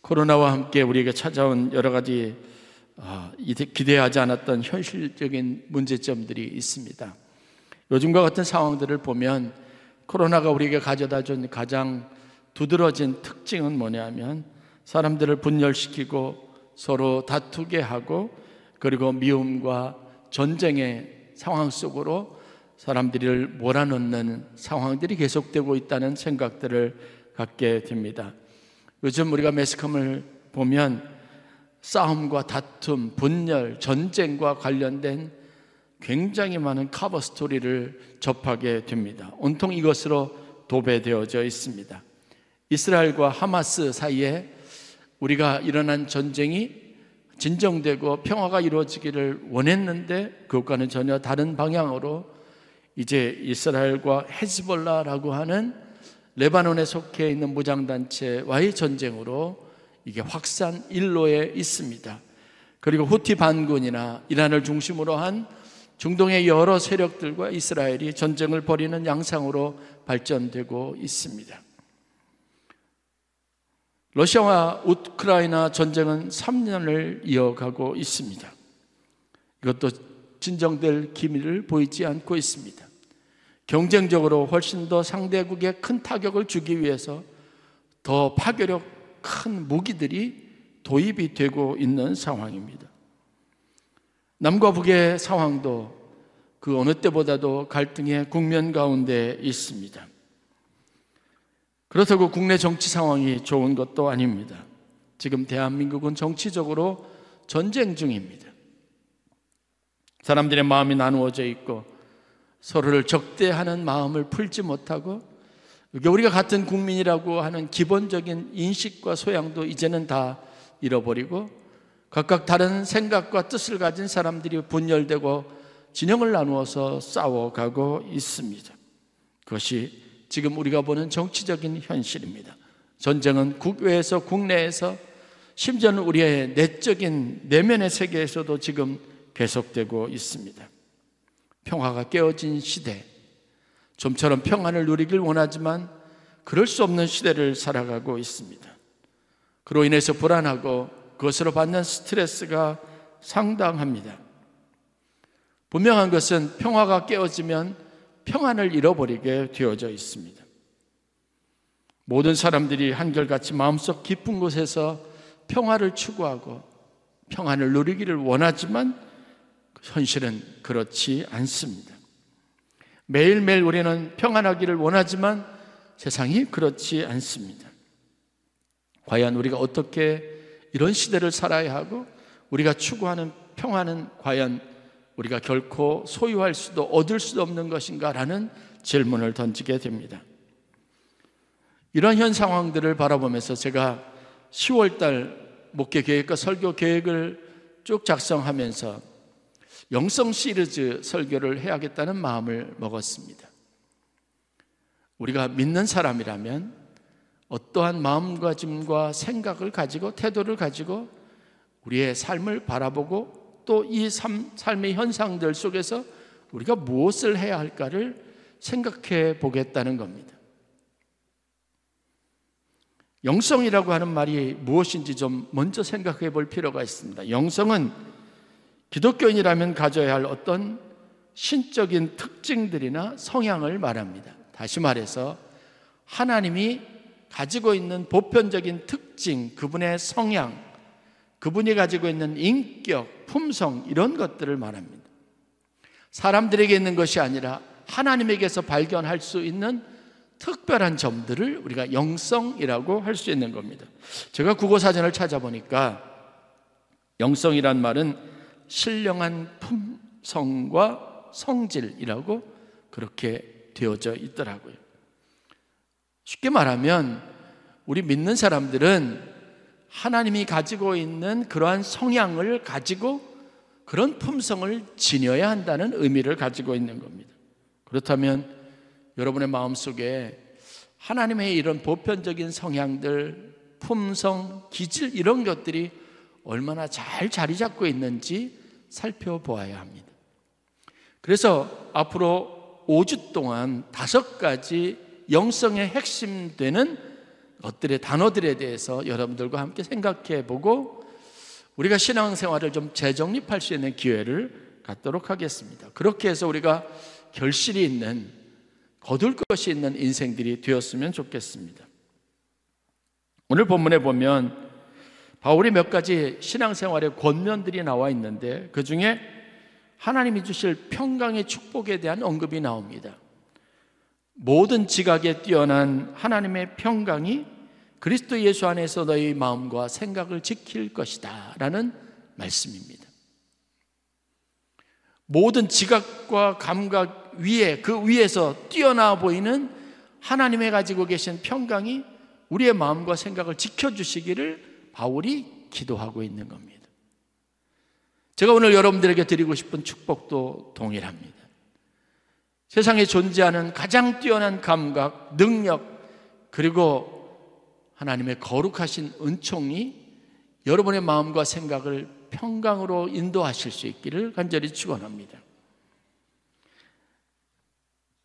코로나와 함께 우리에게 찾아온 여러 가지 기대하지 않았던 현실적인 문제점들이 있습니다. 요즘과 같은 상황들을 보면 코로나가 우리에게 가져다 준 가장 두드러진 특징은 뭐냐면 사람들을 분열시키고 서로 다투게 하고 그리고 미움과 전쟁의 상황 속으로 사람들을 몰아넣는 상황들이 계속되고 있다는 생각들을 갖게 됩니다. 요즘 우리가 매스컴을 보면 싸움과 다툼, 분열, 전쟁과 관련된 굉장히 많은 커버 스토리를 접하게 됩니다. 온통 이것으로 도배되어져 있습니다. 이스라엘과 하마스 사이에 우리가 일어난 전쟁이 진정되고 평화가 이루어지기를 원했는데 그것과는 전혀 다른 방향으로 이제 이스라엘과 헤즈볼라라고 하는 레바논에 속해 있는 무장단체와의 전쟁으로 이게 확산 일로에 있습니다. 그리고 후티 반군이나 이란을 중심으로 한 중동의 여러 세력들과 이스라엘이 전쟁을 벌이는 양상으로 발전되고 있습니다. 러시아와 우크라이나 전쟁은 3년을 이어가고 있습니다. 이것도 진정될 기미를 보이지 않고 있습니다. 경쟁적으로 훨씬 더 상대국에 큰 타격을 주기 위해서 더 파괴력 큰 무기들이 도입이 되고 있는 상황입니다. 남과 북의 상황도 그 어느 때보다도 갈등의 국면 가운데 있습니다. 그렇다고 국내 정치 상황이 좋은 것도 아닙니다. 지금 대한민국은 정치적으로 전쟁 중입니다. 사람들의 마음이 나누어져 있고 서로를 적대하는 마음을 풀지 못하고 우리가 같은 국민이라고 하는 기본적인 인식과 소양도 이제는 다 잃어버리고 각각 다른 생각과 뜻을 가진 사람들이 분열되고 진영을 나누어서 싸워가고 있습니다. 그것이 지금 우리가 보는 정치적인 현실입니다. 전쟁은 국외에서 국내에서 심지어는 우리의 내적인 내면의 세계에서도 지금 계속되고 있습니다. 평화가 깨어진 시대, 좀처럼 평안을 누리길 원하지만 그럴 수 없는 시대를 살아가고 있습니다. 그로 인해서 불안하고 그것으로 받는 스트레스가 상당합니다. 분명한 것은 평화가 깨어지면 평안을 잃어버리게 되어져 있습니다. 모든 사람들이 한결같이 마음속 깊은 곳에서 평화를 추구하고 평안을 누리기를 원하지만 현실은 그렇지 않습니다. 매일매일 우리는 평안하기를 원하지만 세상이 그렇지 않습니다. 과연 우리가 어떻게 이런 시대를 살아야 하고 우리가 추구하는 평화는 과연 우리가 결코 소유할 수도 얻을 수도 없는 것인가 라는 질문을 던지게 됩니다. 이런 현 상황들을 바라보면서 제가 10월달 목회 계획과 설교 계획을 쭉 작성하면서 영성 시리즈 설교를 해야겠다는 마음을 먹었습니다. 우리가 믿는 사람이라면 어떠한 마음가짐과 생각을 가지고 태도를 가지고 우리의 삶을 바라보고 또 이 삶의 현상들 속에서 우리가 무엇을 해야 할까를 생각해 보겠다는 겁니다. 영성이라고 하는 말이 무엇인지 좀 먼저 생각해 볼 필요가 있습니다. 영성은 기독교인이라면 가져야 할 어떤 신적인 특징들이나 성향을 말합니다. 다시 말해서 하나님이 가지고 있는 보편적인 특징, 그분의 성향, 그분이 가지고 있는 인격, 품성 이런 것들을 말합니다. 사람들에게 있는 것이 아니라 하나님에게서 발견할 수 있는 특별한 점들을 우리가 영성이라고 할 수 있는 겁니다. 제가 국어사전을 찾아보니까 영성이란 말은 신령한 품성과 성질이라고 그렇게 되어져 있더라고요. 쉽게 말하면 우리 믿는 사람들은 하나님이 가지고 있는 그러한 성향을 가지고 그런 품성을 지녀야 한다는 의미를 가지고 있는 겁니다. 그렇다면 여러분의 마음속에 하나님의 이런 보편적인 성향들, 품성, 기질 이런 것들이 얼마나 잘 자리 잡고 있는지 살펴보아야 합니다. 그래서 앞으로 5주 동안 5가지 영성의 핵심 되는 것들의 단어들에 대해서 여러분들과 함께 생각해 보고 우리가 신앙생활을 좀 재정립할 수 있는 기회를 갖도록 하겠습니다. 그렇게 해서 우리가 결실이 있는, 거둘 것이 있는 인생들이 되었으면 좋겠습니다. 오늘 본문에 보면 바울이 몇 가지 신앙생활의 권면들이 나와 있는데 그 중에 하나님이 주실 평강의 축복에 대한 언급이 나옵니다. 모든 지각에 뛰어난 하나님의 평강이 그리스도 예수 안에서 너희 마음과 생각을 지킬 것이다 라는 말씀입니다. 모든 지각과 감각 위에, 그 위에서 뛰어나 보이는 하나님의 가지고 계신 평강이 우리의 마음과 생각을 지켜주시기를 바울이 기도하고 있는 겁니다. 제가 오늘 여러분들에게 드리고 싶은 축복도 동일합니다. 세상에 존재하는 가장 뛰어난 감각, 능력, 그리고 하나님의 거룩하신 은총이 여러분의 마음과 생각을 평강으로 인도하실 수 있기를 간절히 축원합니다.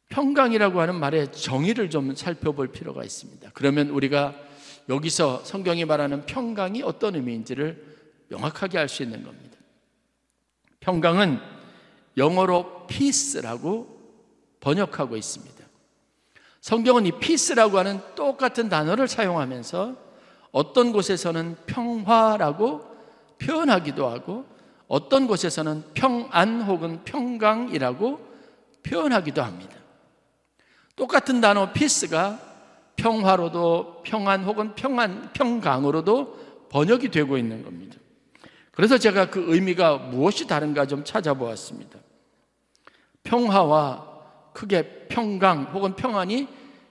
평강이라고 하는 말의 정의를 좀 살펴볼 필요가 있습니다. 그러면 우리가 여기서 성경이 말하는 평강이 어떤 의미인지를 명확하게 알 수 있는 겁니다. 평강은 영어로 peace라고 번역하고 있습니다. 성경은 이 peace라고 하는 똑같은 단어를 사용하면서 어떤 곳에서는 평화라고 표현하기도 하고 어떤 곳에서는 평안 혹은 평강이라고 표현하기도 합니다. 똑같은 단어 peace가 평화로도 평안 혹은 평강으로도 번역이 되고 있는 겁니다. 그래서 제가 그 의미가 무엇이 다른가 좀 찾아보았습니다. 평화와 크게 평강 혹은 평안이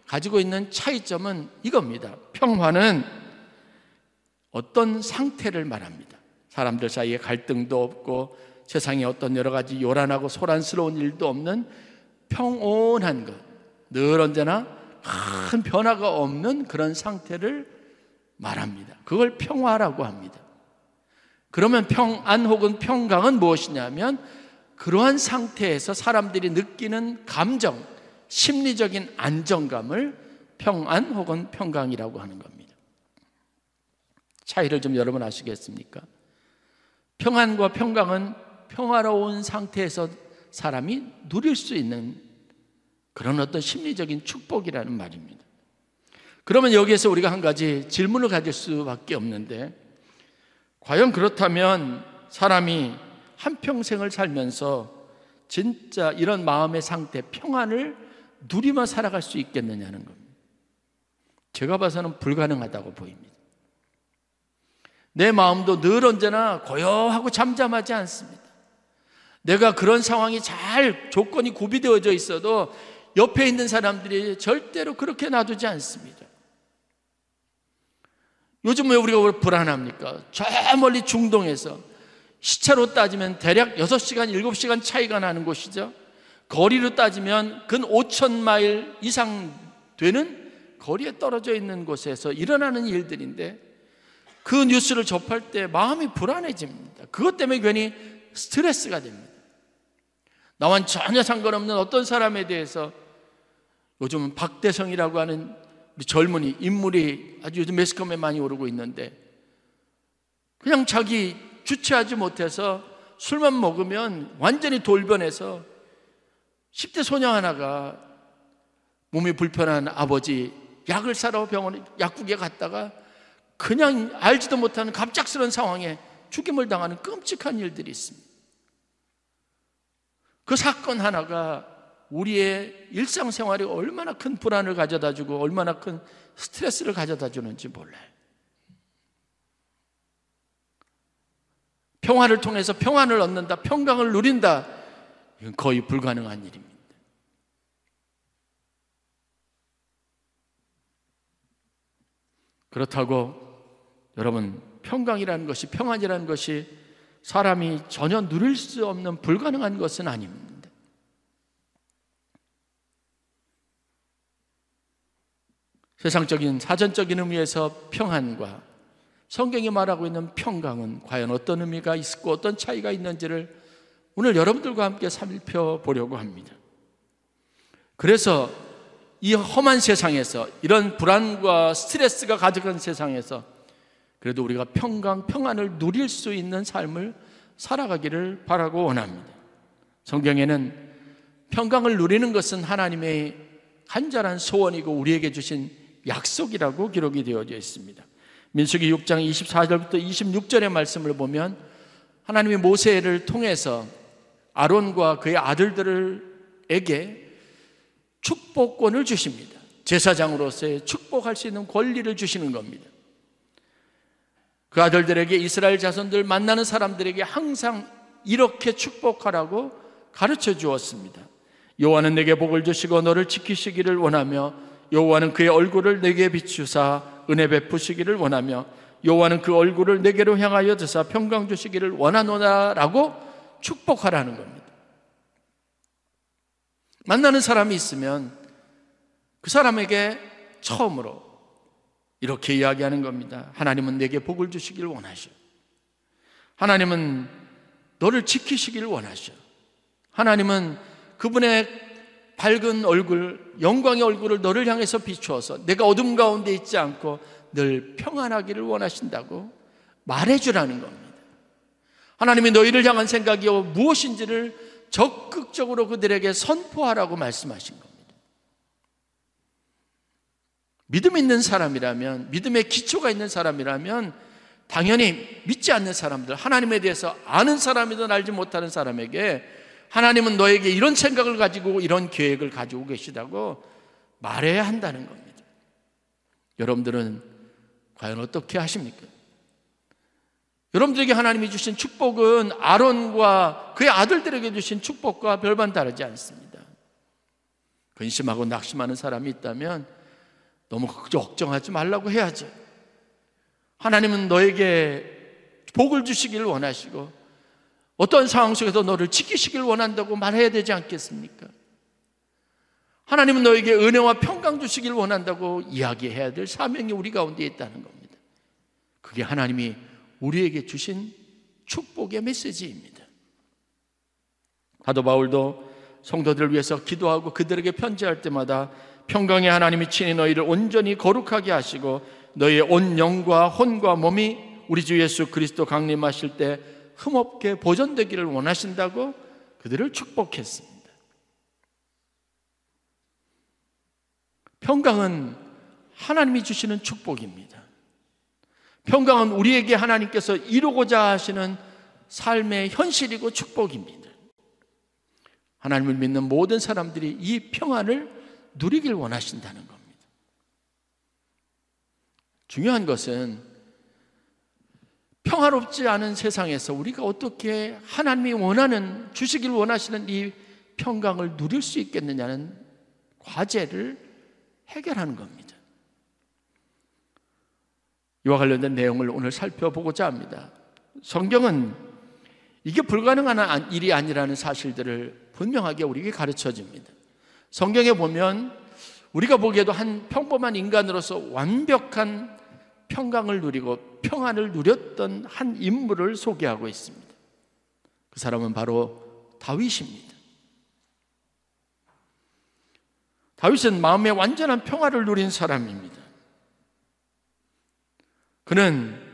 가지고 있는 차이점은 이겁니다. 평화는 어떤 상태를 말합니다. 사람들 사이에 갈등도 없고 세상에 어떤 여러 가지 요란하고 소란스러운 일도 없는 평온한 것, 늘 언제나 큰 변화가 없는 그런 상태를 말합니다. 그걸 평화라고 합니다. 그러면 평안 혹은 평강은 무엇이냐면 그러한 상태에서 사람들이 느끼는 감정, 심리적인 안정감을 평안 혹은 평강이라고 하는 겁니다. 차이를 좀 여러분 아시겠습니까? 평안과 평강은 평화로운 상태에서 사람이 누릴 수 있는 그런 어떤 심리적인 축복이라는 말입니다. 그러면 여기에서 우리가 한 가지 질문을 가질 수밖에 없는데, 과연 그렇다면 사람이 한평생을 살면서 진짜 이런 마음의 상태, 평안을 누리며 살아갈 수 있겠느냐는 겁니다. 제가 봐서는 불가능하다고 보입니다. 내 마음도 늘 언제나 고요하고 잠잠하지 않습니다. 내가 그런 상황이 잘 조건이 구비되어져 있어도 옆에 있는 사람들이 절대로 그렇게 놔두지 않습니다. 요즘 왜 우리가 불안합니까? 저 멀리 중동에서 시차로 따지면 대략 6시간, 7시간 차이가 나는 곳이죠. 거리로 따지면 근 5,000마일 이상 되는 거리에 떨어져 있는 곳에서 일어나는 일들인데 그 뉴스를 접할 때 마음이 불안해집니다. 그것 때문에 괜히 스트레스가 됩니다. 나와는 전혀 상관없는 어떤 사람에 대해서 요즘은 박대성이라고 하는 우리 젊은이 인물이 아주 요즘 매스컴에 많이 오르고 있는데 그냥 자기 주체하지 못해서 술만 먹으면 완전히 돌변해서 10대 소녀 하나가 몸이 불편한 아버지 약을 사러 병원에 약국에 갔다가 그냥 알지도 못하는 갑작스러운 상황에 죽임을 당하는 끔찍한 일들이 있습니다. 그 사건 하나가 우리의 일상생활에 얼마나 큰 불안을 가져다주고 얼마나 큰 스트레스를 가져다주는지 몰라요. 평화를 통해서 평안을 얻는다, 평강을 누린다, 이건 거의 불가능한 일입니다. 그렇다고 여러분, 평강이라는 것이, 평안이라는 것이 사람이 전혀 누릴 수 없는 불가능한 것은 아닙니다. 세상적인 사전적인 의미에서 평안과 성경이 말하고 있는 평강은 과연 어떤 의미가 있고 어떤 차이가 있는지를 오늘 여러분들과 함께 살펴보려고 합니다. 그래서 이 험한 세상에서, 이런 불안과 스트레스가 가득한 세상에서 그래도 우리가 평안을 누릴 수 있는 삶을 살아가기를 바라고 원합니다. 성경에는 평강을 누리는 것은 하나님의 간절한 소원이고 우리에게 주신 약속이라고 기록이 되어져 있습니다. 민수기 6장 24절부터 26절의 말씀을 보면 하나님이 모세를 통해서 아론과 그의 아들들에게 축복권을 주십니다. 제사장으로서의 축복할 수 있는 권리를 주시는 겁니다. 그 아들들에게, 이스라엘 자손들 만나는 사람들에게 항상 이렇게 축복하라고 가르쳐 주었습니다. 여호와는 내게 복을 주시고 너를 지키시기를 원하며, 여호와는 그의 얼굴을 내게 비추사 은혜 베푸시기를 원하며, 여호와는 그 얼굴을 내게로 향하여 드사 평강 주시기를 원하노라라고 축복하라는 겁니다. 만나는 사람이 있으면 그 사람에게 처음으로 이렇게 이야기하는 겁니다. 하나님은 내게 복을 주시기를 원하셔. 하나님은 너를 지키시기를 원하셔. 하나님은 그분의 밝은 얼굴, 영광의 얼굴을 너를 향해서 비추어서 내가 어둠 가운데 있지 않고 늘 평안하기를 원하신다고 말해주라는 겁니다. 하나님이 너희를 향한 생각이 무엇인지를 적극적으로 그들에게 선포하라고 말씀하신 겁니다. 믿음 있는 사람이라면, 믿음의 기초가 있는 사람이라면 당연히 믿지 않는 사람들, 하나님에 대해서 아는 사람이든 알지 못하는 사람에게 하나님은 너에게 이런 생각을 가지고 이런 계획을 가지고 계시다고 말해야 한다는 겁니다. 여러분들은 과연 어떻게 하십니까? 여러분들에게 하나님이 주신 축복은 아론과 그의 아들들에게 주신 축복과 별반 다르지 않습니다. 근심하고 낙심하는 사람이 있다면 너무 걱정하지 말라고 해야죠. 하나님은 너에게 복을 주시기를 원하시고 어떤 상황 속에서 너를 지키시기를 원한다고 말해야 되지 않겠습니까? 하나님은 너에게 은혜와 평강 주시기를 원한다고 이야기해야 될 사명이 우리 가운데 있다는 겁니다. 그게 하나님이 우리에게 주신 축복의 메시지입니다. 사도 바울도 성도들을 위해서 기도하고 그들에게 편지할 때마다 평강의 하나님이 친히 너희를 온전히 거룩하게 하시고 너희의 온 영과 혼과 몸이 우리 주 예수 그리스도 강림하실 때 흠없게 보존되기를 원하신다고 그들을 축복했습니다. 평강은 하나님이 주시는 축복입니다. 평강은 우리에게 하나님께서 이루고자 하시는 삶의 현실이고 축복입니다. 하나님을 믿는 모든 사람들이 이 평안을 누리길 원하신다는 겁니다. 중요한 것은 평화롭지 않은 세상에서 우리가 어떻게 하나님이 원하는, 주시길 원하시는 이 평강을 누릴 수 있겠느냐는 과제를 해결하는 겁니다. 이와 관련된 내용을 오늘 살펴보고자 합니다. 성경은 이게 불가능한 일이 아니라는 사실들을 분명하게 우리에게 가르쳐 줍니다. 성경에 보면 우리가 보기에도 한 평범한 인간으로서 완벽한 평강을 누리고 평안을 누렸던 한 인물을 소개하고 있습니다. 그 사람은 바로 다윗입니다. 다윗은 마음의 완전한 평화를 누린 사람입니다. 그는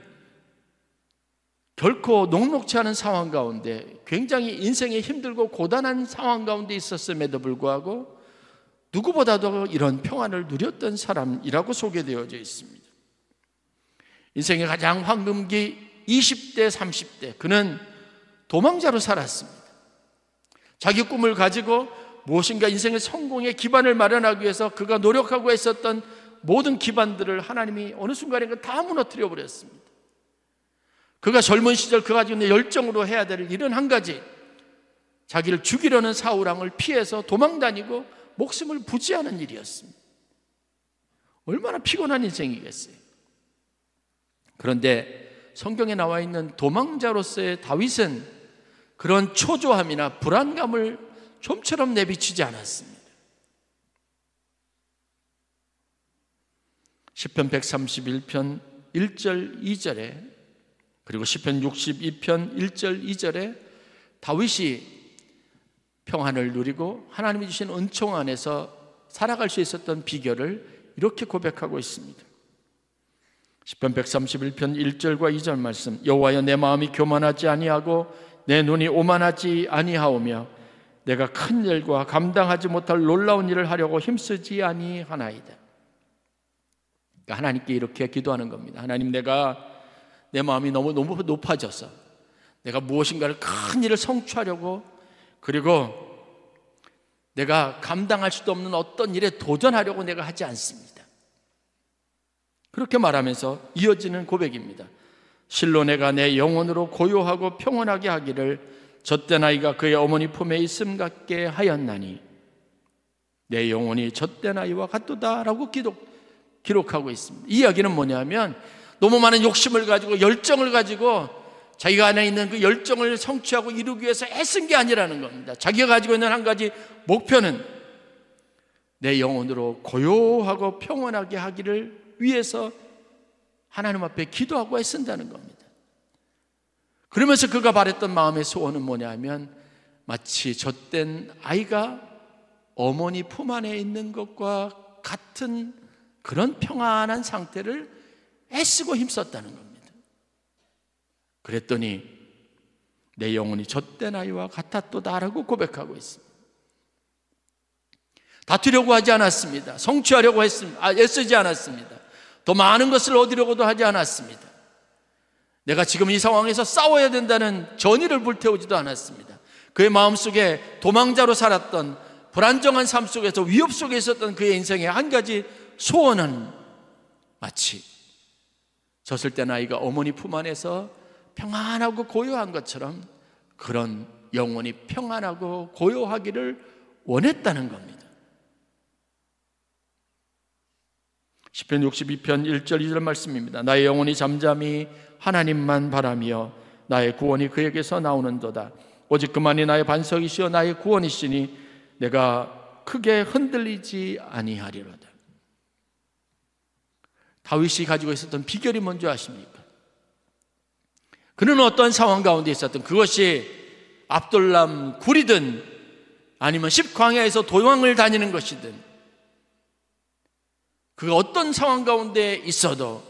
결코 녹록지 않은 상황 가운데, 굉장히 인생이 힘들고 고단한 상황 가운데 있었음에도 불구하고 누구보다도 이런 평안을 누렸던 사람이라고 소개되어져 있습니다. 인생의 가장 황금기 20대, 30대 그는 도망자로 살았습니다. 자기 꿈을 가지고 무엇인가 인생의 성공의 기반을 마련하기 위해서 그가 노력하고 있었던 모든 기반들을 하나님이 어느 순간에 다 무너뜨려 버렸습니다. 그가 젊은 시절 그가 가지고 있는 열정으로 해야 될 일은 한 가지, 자기를 죽이려는 사울왕을 피해서 도망다니고 목숨을 부지하는 일이었습니다. 얼마나 피곤한 인생이겠어요. 그런데 성경에 나와 있는 도망자로서의 다윗은 그런 초조함이나 불안감을 좀처럼 내비치지 않았습니다. 시편 131편 1절 2절에 그리고 시편 62편 1절 2절에 다윗이 평안을 누리고 하나님이 주신 은총 안에서 살아갈 수 있었던 비결을 이렇게 고백하고 있습니다. 시편 131편 1절과 2절 말씀. 여호와여, 내 마음이 교만하지 아니하고 내 눈이 오만하지 아니하오며 내가 큰 일과 감당하지 못할 놀라운 일을 하려고 힘쓰지 아니하나이다. 그러니까 하나님께 이렇게 기도하는 겁니다. 하나님, 내 마음이 너무 높아져서 내가 무엇인가를 큰 일을 성취하려고, 그리고 내가 감당할 수도 없는 어떤 일에 도전하려고 내가 하지 않습니다. 그렇게 말하면서 이어지는 고백입니다. 실로 내가 내 영혼으로 고요하고 평온하게 하기를 젖된 아이가 그의 어머니 품에 있음 같게 하였나니 내 영혼이 젖된 아이와 같도다 라고 기록하고 있습니다. 이 이야기는 뭐냐면, 너무 많은 욕심을 가지고 열정을 가지고 자기가 안에 있는 그 열정을 성취하고 이루기 위해서 애쓴 게 아니라는 겁니다. 자기가 가지고 있는 한 가지 목표는 내 영혼으로 고요하고 평온하게 하기를 위해서 하나님 앞에 기도하고 애쓴다는 겁니다. 그러면서 그가 바랬던 마음의 소원은 뭐냐면, 마치 젖된 아이가 어머니 품 안에 있는 것과 같은 그런 평안한 상태를 애쓰고 힘썼다는 겁니다. 그랬더니 내 영혼이 젖된 아이와 같았도다라고 고백하고 있습니다. 다투려고 하지 않았습니다. 성취하려고 애쓰지 않았습니다. 더 많은 것을 얻으려고도 하지 않았습니다. 내가 지금 이 상황에서 싸워야 된다는 전의를 불태우지도 않았습니다. 그의 마음속에 도망자로 살았던 불안정한 삶 속에서 위협 속에 있었던 그의 인생의 한 가지 소원은 마치 젖을 땐 아이가 어머니 품 안에서 평안하고 고요한 것처럼 그런 영혼이 평안하고 고요하기를 원했다는 겁니다. 시편 62편 1절 2절 말씀입니다. 나의 영혼이 잠잠히 하나님만 바라며 나의 구원이 그에게서 나오는도다. 오직 그만이 나의 반석이시여 나의 구원이시니 내가 크게 흔들리지 아니하리로다. 다윗이 가지고 있었던 비결이 뭔지 아십니까? 그는 어떤 상황 가운데 있었던, 그것이 압돌람 굴이든 아니면 십광야에서 도망을 다니는 것이든, 그가 어떤 상황 가운데 있어도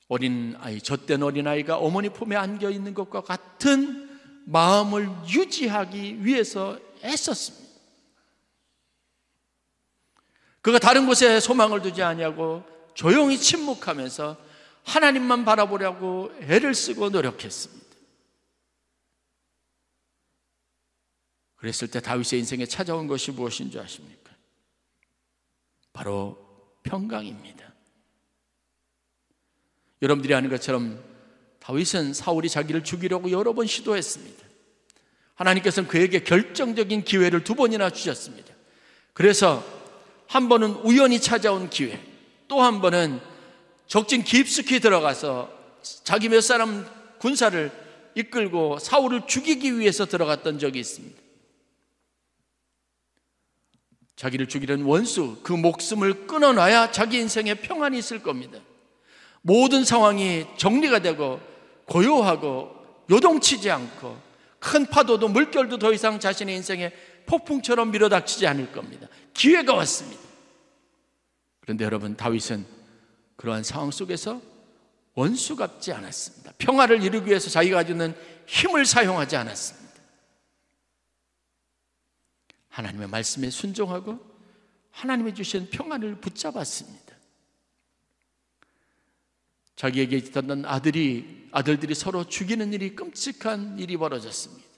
어린아이, 젖된 어린아이가 어머니 품에 안겨 있는 것과 같은 마음을 유지하기 위해서 애썼습니다. 그가 다른 곳에 소망을 두지 아니하고 조용히 침묵하면서 하나님만 바라보려고 애를 쓰고 노력했습니다. 그랬을 때 다윗의 인생에 찾아온 것이 무엇인 줄 아십니까? 바로 평강입니다. 여러분들이 아는 것처럼 다윗은 사울이 자기를 죽이려고 여러 번 시도했습니다. 하나님께서는 그에게 결정적인 기회를 2번이나 주셨습니다. 그래서 한 번은 우연히 찾아온 기회, 또 한 번은 적진 깊숙이 들어가서 자기 몇 사람 군사를 이끌고 사울을 죽이기 위해서 들어갔던 적이 있습니다. 자기를 죽이는 원수, 그 목숨을 끊어놔야 자기 인생에 평안이 있을 겁니다. 모든 상황이 정리가 되고 고요하고 요동치지 않고 큰 파도도 물결도 더 이상 자신의 인생에 폭풍처럼 밀어닥치지 않을 겁니다. 기회가 왔습니다. 그런데 여러분, 다윗은 그러한 상황 속에서 원수 같지 않았습니다. 평화를 이루기 위해서 자기가 가지고 있는 힘을 사용하지 않았습니다. 하나님의 말씀에 순종하고 하나님이 주신 평안을 붙잡았습니다. 자기에게 있던 아들들이 서로 죽이는 일이, 끔찍한 일이 벌어졌습니다.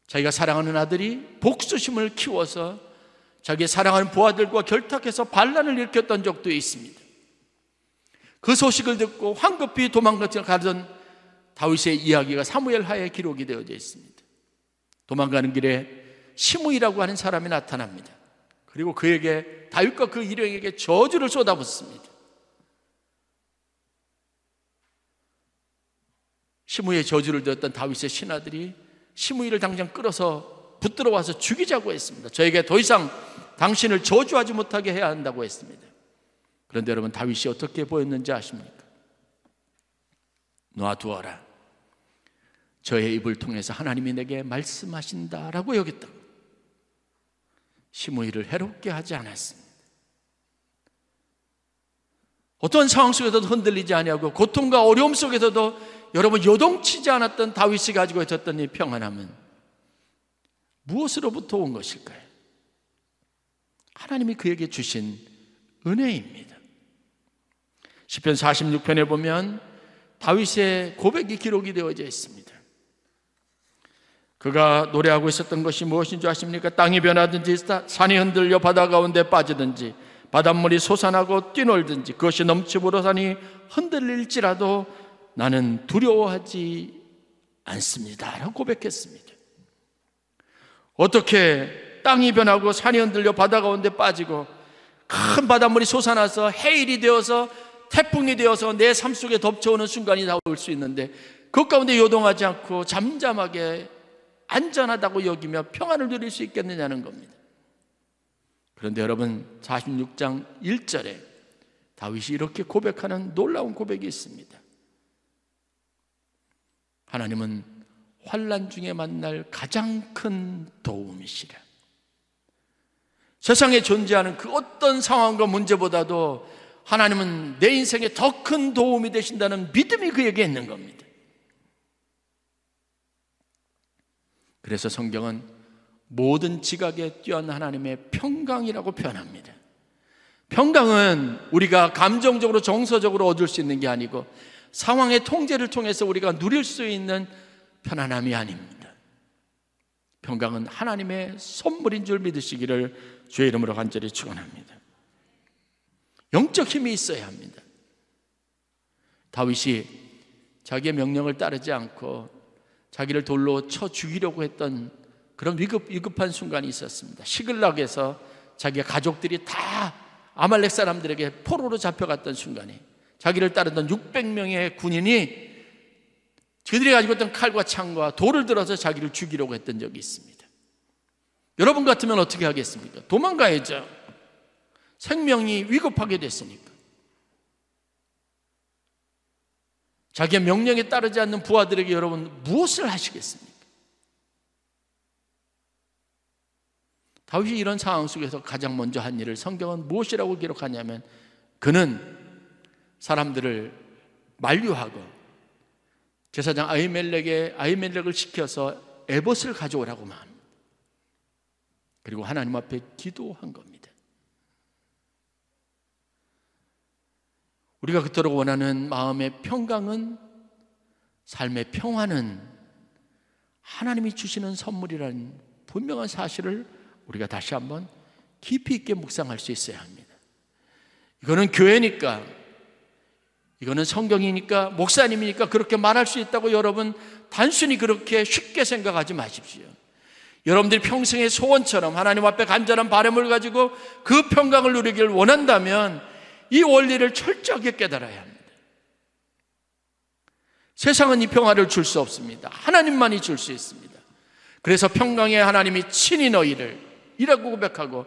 자기가 사랑하는 아들이 복수심을 키워서 자기의 사랑하는 부하들과 결탁해서 반란을 일으켰던 적도 있습니다. 그 소식을 듣고 황급히 도망가던 다윗의 이야기가 사무엘하에 기록이 되어져 있습니다. 도망가는 길에 시므이라고 하는 사람이 나타납니다. 그리고 그에게, 다윗과 그 일행에게 저주를 쏟아붓습니다. 시므이의 저주를 들었던 다윗의 신하들이 시므이를 당장 끌어서 붙들어 와서 죽이자고 했습니다. 저에게 더 이상 당신을 저주하지 못하게 해야 한다고 했습니다. 그런데 여러분, 다윗이 어떻게 보였는지 아십니까? 놔두어라, 저의 입을 통해서 하나님이 내게 말씀하신다라고 여겼다고. 시므이를 해롭게 하지 않았습니다. 어떤 상황 속에서도 흔들리지 아니하고 고통과 어려움 속에서도 여러분 요동치지 않았던 다윗이 가지고 있었던 이 평안함은 무엇으로부터 온 것일까요? 하나님이 그에게 주신 은혜입니다. 시편 46편에 보면 다윗의 고백이 기록이 되어져 있습니다. 그가 노래하고 있었던 것이 무엇인 줄 아십니까? 땅이 변하든지 산이 흔들려 바다 가운데 빠지든지 바닷물이 솟아나고 뛰놀든지 그것이 넘치므로 산이 흔들릴지라도 나는 두려워하지 않습니다 라고 고백했습니다. 어떻게 땅이 변하고 산이 흔들려 바다 가운데 빠지고 큰 바닷물이 솟아나서 해일이 되어서 태풍이 되어서 내 삶 속에 덮쳐오는 순간이 다 올 수 있는데 그 가운데 요동하지 않고 잠잠하게 안전하다고 여기며 평안을 누릴 수 있겠느냐는 겁니다. 그런데 여러분 46장 1절에 다윗이 이렇게 고백하는 놀라운 고백이 있습니다. 하나님은 환난 중에 만날 가장 큰 도움이시라. 세상에 존재하는 그 어떤 상황과 문제보다도 하나님은 내 인생에 더 큰 도움이 되신다는 믿음이 그에게 있는 겁니다. 그래서 성경은 모든 지각에 뛰어난 하나님의 평강이라고 표현합니다. 평강은 우리가 감정적으로 정서적으로 얻을 수 있는 게 아니고 상황의 통제를 통해서 우리가 누릴 수 있는 편안함이 아닙니다. 평강은 하나님의 선물인 줄 믿으시기를 주의 이름으로 간절히 축원합니다. 영적 힘이 있어야 합니다. 다윗이 자기의 명령을 따르지 않고 자기를 돌로 쳐 죽이려고 했던 그런 위급한 순간이 있었습니다. 시글락에서 자기의 가족들이 다 아말렉 사람들에게 포로로 잡혀갔던 순간에 자기를 따르던 600명의 군인이 그들이 가지고 있던 칼과 창과 돌을 들어서 자기를 죽이려고 했던 적이 있습니다. 여러분 같으면 어떻게 하겠습니까? 도망가야죠. 생명이 위급하게 됐으니까. 자기의 명령에 따르지 않는 부하들에게 여러분 무엇을 하시겠습니까? 다윗이 이런 상황 속에서 가장 먼저 한 일을 성경은 무엇이라고 기록하냐면 그는 사람들을 만류하고 제사장 아히멜렉을 시켜서 에봇을 가져오라고 말합니다. 그리고 하나님 앞에 기도한 겁니다. 우리가 그토록 원하는 마음의 평강은, 삶의 평화는 하나님이 주시는 선물이라는 분명한 사실을 우리가 다시 한번 깊이 있게 묵상할 수 있어야 합니다. 이거는 교회니까, 이거는 성경이니까, 목사님이니까 그렇게 말할 수 있다고 여러분 단순히 그렇게 쉽게 생각하지 마십시오. 여러분들이 평생의 소원처럼 하나님 앞에 간절한 바람을 가지고 그 평강을 누리기를 원한다면 이 원리를 철저하게 깨달아야 합니다. 세상은 이 평화를 줄 수 없습니다. 하나님만이 줄 수 있습니다. 그래서 평강의 하나님이 친히 너희를 이라고 고백하고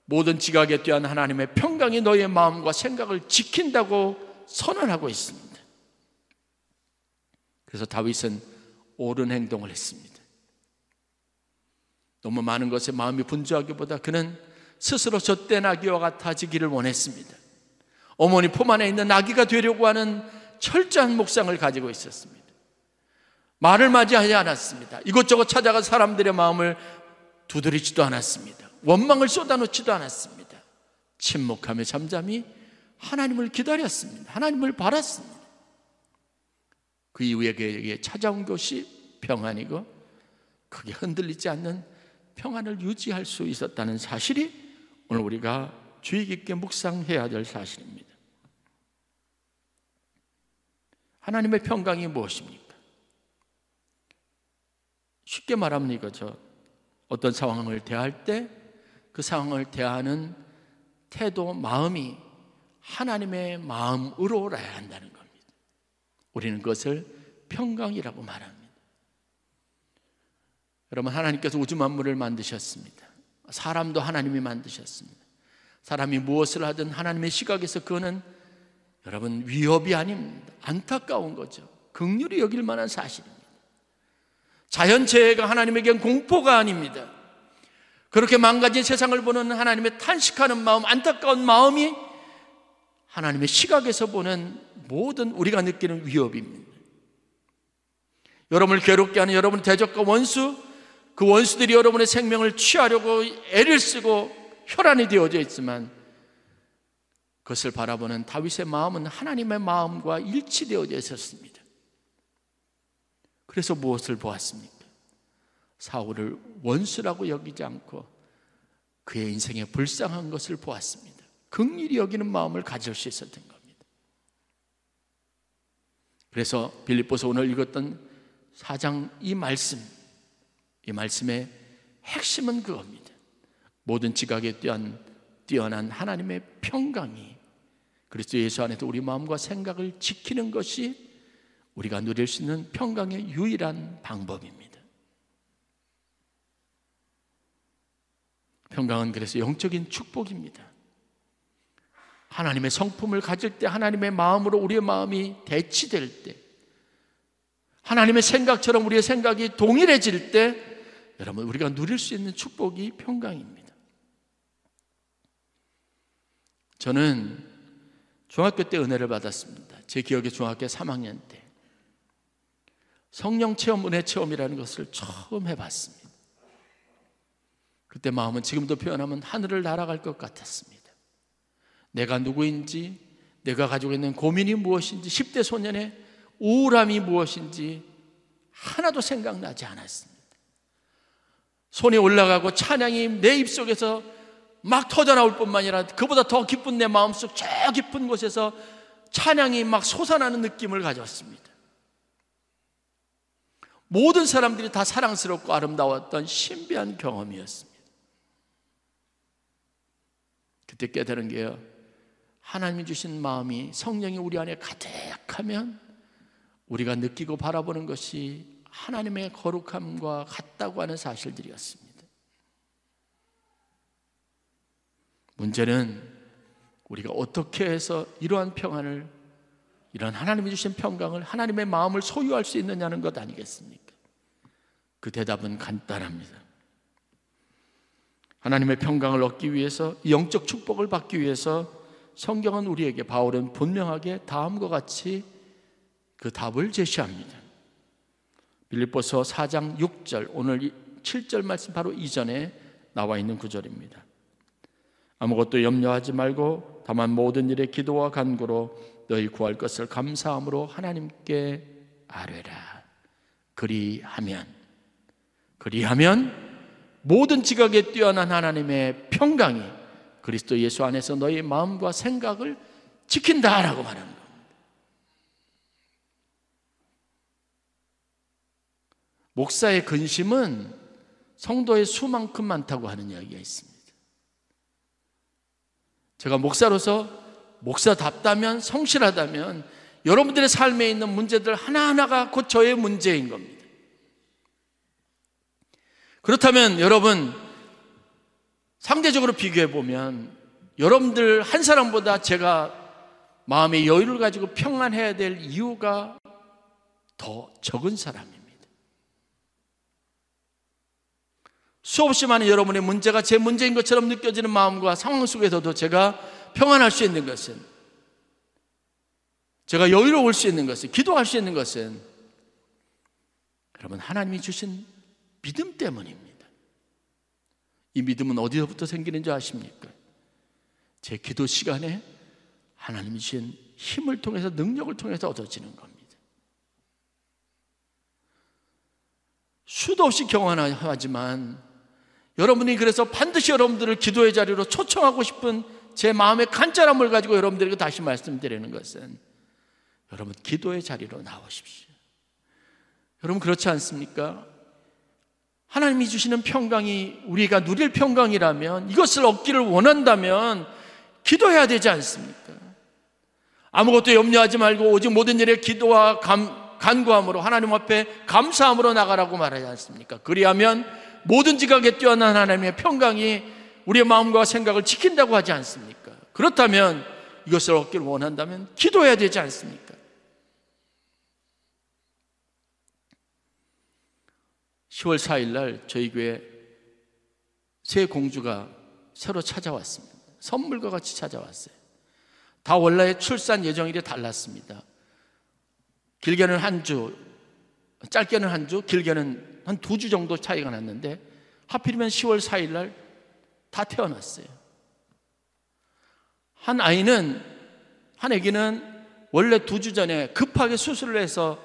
모든 지각에 뛰어난 하나님의 평강이 너희의 마음과 생각을 지킨다고 선언하고 있습니다. 그래서 다윗은 옳은 행동을 했습니다. 너무 많은 것에 마음이 분주하기보다 그는 스스로 젖된 아기와 같아지기를 원했습니다. 어머니 품 안에 있는 아기가 되려고 하는 철저한 묵상을 가지고 있었습니다. 말을 맞이하지 않았습니다. 이곳저곳 찾아가 사람들의 마음을 두드리지도 않았습니다. 원망을 쏟아놓지도 않았습니다. 침묵하며 잠잠히 하나님을 기다렸습니다. 하나님을 바랐습니다. 그 이후에 그에게 찾아온 것이 평안이고 크게 흔들리지 않는 평안을 유지할 수 있었다는 사실이 오늘 우리가 주의 깊게 묵상해야 될 사실입니다. 하나님의 평강이 무엇입니까? 쉽게 말하면 이거죠. 어떤 상황을 대할 때 그 상황을 대하는 태도, 마음이 하나님의 마음으로라야 한다는 겁니다. 우리는 그것을 평강이라고 말합니다. 여러분, 하나님께서 우주 만물을 만드셨습니다. 사람도 하나님이 만드셨습니다. 사람이 무엇을 하든 하나님의 시각에서 그거는 여러분 위협이 아닙니다. 안타까운 거죠. 긍휼히 여길 만한 사실입니다. 자연재해가 하나님에겐 공포가 아닙니다. 그렇게 망가진 세상을 보는 하나님의 탄식하는 마음, 안타까운 마음이 하나님의 시각에서 보는 모든 우리가 느끼는 위협입니다. 여러분을 괴롭게 하는 여러분의 대적과 원수, 그 원수들이 여러분의 생명을 취하려고 애를 쓰고 혈안이 되어져 있지만 그것을 바라보는 다윗의 마음은 하나님의 마음과 일치되어져 있었습니다. 그래서 무엇을 보았습니까? 사울을 원수라고 여기지 않고 그의 인생에 불쌍한 것을 보았습니다. 긍휼히 여기는 마음을 가질 수 있었던 겁니다. 그래서 빌립보서 오늘 읽었던 4장 이 말씀의 핵심은 그겁니다. 모든 지각에 뛰어난 하나님의 평강이 그리스도 예수 안에서 우리 마음과 생각을 지키는 것이 우리가 누릴 수 있는 평강의 유일한 방법입니다. 평강은 그래서 영적인 축복입니다. 하나님의 성품을 가질 때, 하나님의 마음으로 우리의 마음이 대치될 때, 하나님의 생각처럼 우리의 생각이 동일해질 때 여러분 우리가 누릴 수 있는 축복이 평강입니다. 저는 중학교 때 은혜를 받았습니다. 제 기억에 중학교 3학년 때 성령 체험, 은혜 체험이라는 것을 처음 해봤습니다. 그때 마음은 지금도 표현하면 하늘을 날아갈 것 같았습니다. 내가 누구인지, 내가 가지고 있는 고민이 무엇인지, 10대 소년의 우울함이 무엇인지 하나도 생각나지 않았습니다. 손이 올라가고 찬양이 내 입속에서 막 터져나올 뿐만 아니라 그보다 더 기쁜 내 마음속 저 깊은 곳에서 찬양이 막 솟아나는 느낌을 가졌습니다. 모든 사람들이 다 사랑스럽고 아름다웠던 신비한 경험이었습니다. 그때 깨달은 게요, 하나님이 주신 마음이, 성령이 우리 안에 가득하면 우리가 느끼고 바라보는 것이 하나님의 거룩함과 같다고 하는 사실들이었습니다. 문제는 우리가 어떻게 해서 이러한 평안을, 이런 하나님이 주신 평강을, 하나님의 마음을 소유할 수 있느냐는 것 아니겠습니까? 그 대답은 간단합니다. 하나님의 평강을 얻기 위해서, 영적 축복을 받기 위해서 성경은 우리에게, 바울은 분명하게 다음과 같이 그 답을 제시합니다. 빌립보서 4장 6절, 오늘 7절 말씀 바로 이전에 나와 있는 구절입니다. 아무것도 염려하지 말고 다만 모든 일에 기도와 간구로 너희 구할 것을 감사함으로 하나님께 아뢰라. 그리하면 모든 지각에 뛰어난 하나님의 평강이 그리스도 예수 안에서 너희 마음과 생각을 지킨다라고 말하는 겁니다. 목사의 근심은 성도의 수만큼 많다고 하는 이야기가 있습니다. 제가 목사답다면, 성실하다면 여러분들의 삶에 있는 문제들 하나하나가 곧 저의 문제인 겁니다. 그렇다면 여러분, 상대적으로 비교해 보면 여러분들 한 사람보다 제가 마음의 여유를 가지고 평안해야 될 이유가 더 적은 사람입니다. 수없이 많은 여러분의 문제가 제 문제인 것처럼 느껴지는 마음과 상황 속에서도 제가 평안할 수 있는 것은, 제가 여유로울 수 있는 것은, 기도할 수 있는 것은 여러분 하나님이 주신 믿음 때문입니다. 이 믿음은 어디서부터 생기는 줄 아십니까? 제 기도 시간에 하나님이 주신 힘을 통해서, 능력을 통해서 얻어지는 겁니다. 수도 없이 경험하지만 여러분이, 그래서 반드시 여러분들을 기도의 자리로 초청하고 싶은 제 마음의 간절함을 가지고 여러분들에게 다시 말씀드리는 것은, 여러분 기도의 자리로 나오십시오. 여러분 그렇지 않습니까? 하나님이 주시는 평강이 우리가 누릴 평강이라면, 이것을 얻기를 원한다면 기도해야 되지 않습니까? 아무것도 염려하지 말고 오직 모든 일에 기도와 간구함으로 하나님 앞에 감사함으로 나가라고 말하지 않습니까? 그리하면 모든 지각에 뛰어난 하나님의 평강이 우리의 마음과 생각을 지킨다고 하지 않습니까? 그렇다면 이것을 얻기를 원한다면 기도해야 되지 않습니까? 10월 4일 날 저희 교회 새 공주가 새로 찾아왔습니다. 선물과 같이 찾아왔어요. 다 원래 출산 예정일이 달랐습니다. 길게는 한 주, 짧게는 한 주, 길게는 한 2주 정도 차이가 났는데 하필이면 10월 4일 날 다 태어났어요. 한 아기는 원래 2주 전에 급하게 수술을 해서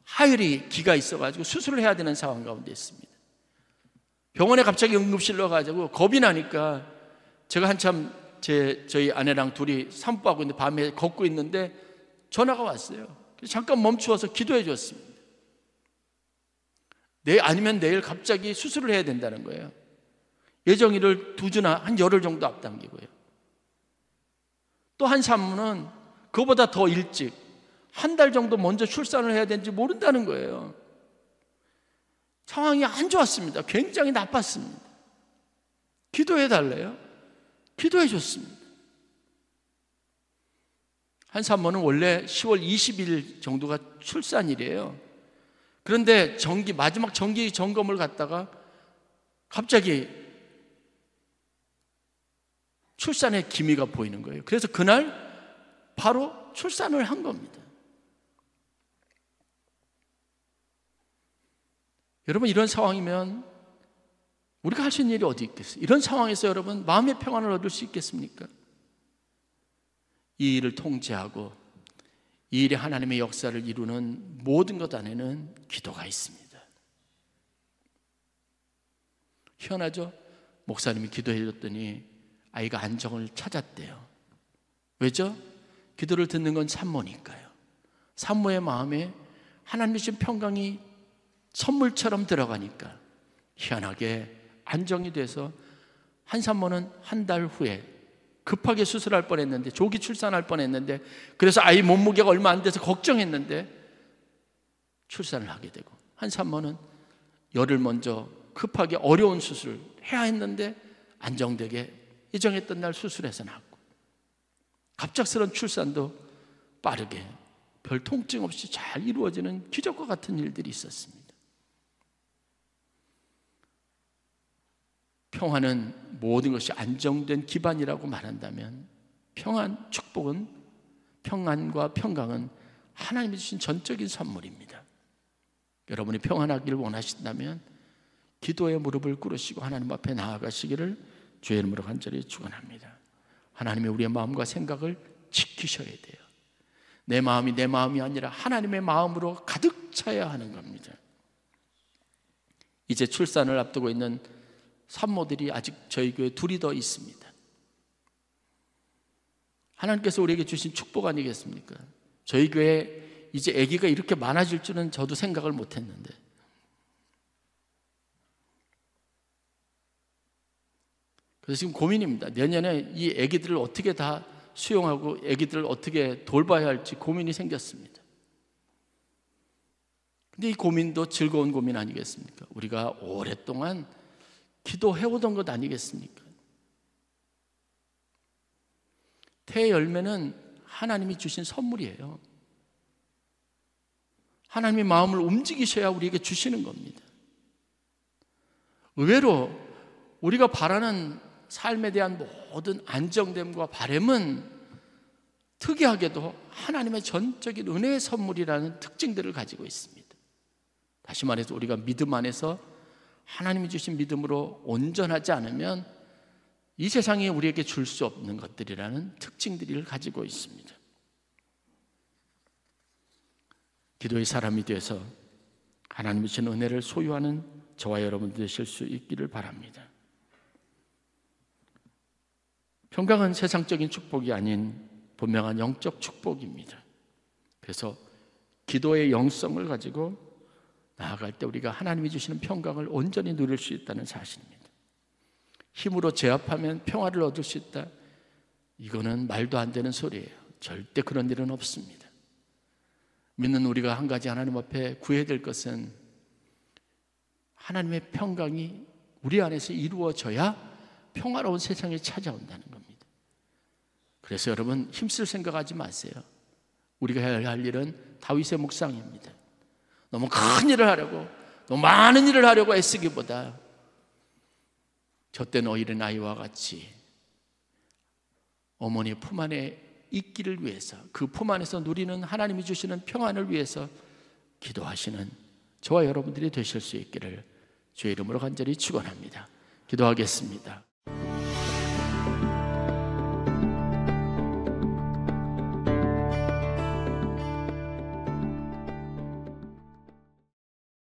하혈이 기가 있어가지고 수술을 해야 되는 상황 가운데 있습니다. 병원에 갑자기 응급실로 가지고 겁이 나니까 제가 한참 저희 아내랑 둘이 산보하고 있는데 밤에 걷고 있는데 전화가 왔어요. 잠깐 멈추어서 기도해 줬습니다. 아니면 내일 갑자기 수술을 해야 된다는 거예요. 예정일을 2주나 한 열흘 정도 앞당기고요. 또 한 산모는 그거보다 더 일찍 한 달 정도 먼저 출산을 해야 되는지 모른다는 거예요. 상황이 안 좋았습니다. 굉장히 나빴습니다. 기도해 달래요. 기도해 줬습니다. 한 산모는 원래 10월 20일 정도가 출산일이에요. 그런데 마지막 정기 점검을 갔다가 갑자기 출산의 기미가 보이는 거예요. 그래서 그날 바로 출산을 한 겁니다. 여러분, 이런 상황이면 우리가 할 수 있는 일이 어디 있겠어요? 이런 상황에서 여러분 마음의 평안을 얻을 수 있겠습니까? 이 일을 통제하고 이 일이 하나님의 역사를 이루는 모든 것 안에는 기도가 있습니다. 희한하죠? 목사님이 기도해 줬더니 아이가 안정을 찾았대요. 왜죠? 기도를 듣는 건 산모니까요. 산모의 마음에 하나님의 주신 평강이 선물처럼 들어가니까 희한하게 안정이 돼서 한 산모는 한 달 후에 급하게 수술할 뻔했는데, 조기 출산할 뻔했는데, 그래서 아이 몸무게가 얼마 안 돼서 걱정했는데 출산을 하게 되고, 한 산모는 열흘 먼저 급하게 어려운 수술을 해야 했는데 안정되게 예정했던 날 수술해서 낳고, 갑작스런 출산도 빠르게 별 통증 없이 잘 이루어지는 기적과 같은 일들이 있었습니다. 평안은 모든 것이 안정된 기반이라고 말한다면, 평안과 평강은 하나님이 주신 전적인 선물입니다. 여러분이 평안하기를 원하신다면 기도의 무릎을 꿇으시고 하나님 앞에 나아가시기를 주의 이름으로 간절히 축원합니다. 하나님이 우리의 마음과 생각을 지키셔야 돼요. 내 마음이 아니라 하나님의 마음으로 가득 차야 하는 겁니다. 이제 출산을 앞두고 있는 산모들이 아직 저희 교회에 2이 더 있습니다. 하나님께서 우리에게 주신 축복 아니겠습니까? 저희 교회에 이제 아기가 이렇게 많아질 줄은 저도 생각을 못했는데, 그래서 지금 고민입니다. 내년에 이 아기들을 어떻게 다 수용하고 아기들을 어떻게 돌봐야 할지 고민이 생겼습니다. 근데 이 고민도 즐거운 고민 아니겠습니까? 우리가 오랫동안 기도해오던 것 아니겠습니까? 태의 열매는 하나님이 주신 선물이에요. 하나님의 마음을 움직이셔야 우리에게 주시는 겁니다. 의외로 우리가 바라는 삶에 대한 모든 안정됨과 바람은 특이하게도 하나님의 전적인 은혜의 선물이라는 특징들을 가지고 있습니다. 다시 말해서 우리가 믿음 안에서 하나님이 주신 믿음으로 온전하지 않으면 이 세상에 우리에게 줄 수 없는 것들이라는 특징들을 가지고 있습니다. 기도의 사람이 되어서 하나님이 주신 은혜를 소유하는 저와 여러분 되실 수 있기를 바랍니다. 평강은 세상적인 축복이 아닌 분명한 영적 축복입니다. 그래서 기도의 영성을 가지고 나아갈 때 우리가 하나님이 주시는 평강을 온전히 누릴 수 있다는 사실입니다. 힘으로 제압하면 평화를 얻을 수 있다, 이거는 말도 안 되는 소리예요. 절대 그런 일은 없습니다. 믿는 우리가 한 가지 하나님 앞에 구해야 될 것은 하나님의 평강이 우리 안에서 이루어져야 평화로운 세상이 찾아온다는 겁니다. 그래서 여러분, 힘쓸 생각하지 마세요. 우리가 해야 할 일은 다윗의 묵상입니다. 너무 큰 일을 하려고, 너무 많은 일을 하려고 애쓰기보다 젖된 어린아이와 같이 어머니 품 안에 있기를 위해서, 그 품 안에서 누리는 하나님이 주시는 평안을 위해서 기도하시는 저와 여러분들이 되실 수 있기를 주의 이름으로 간절히 축원합니다. 기도하겠습니다.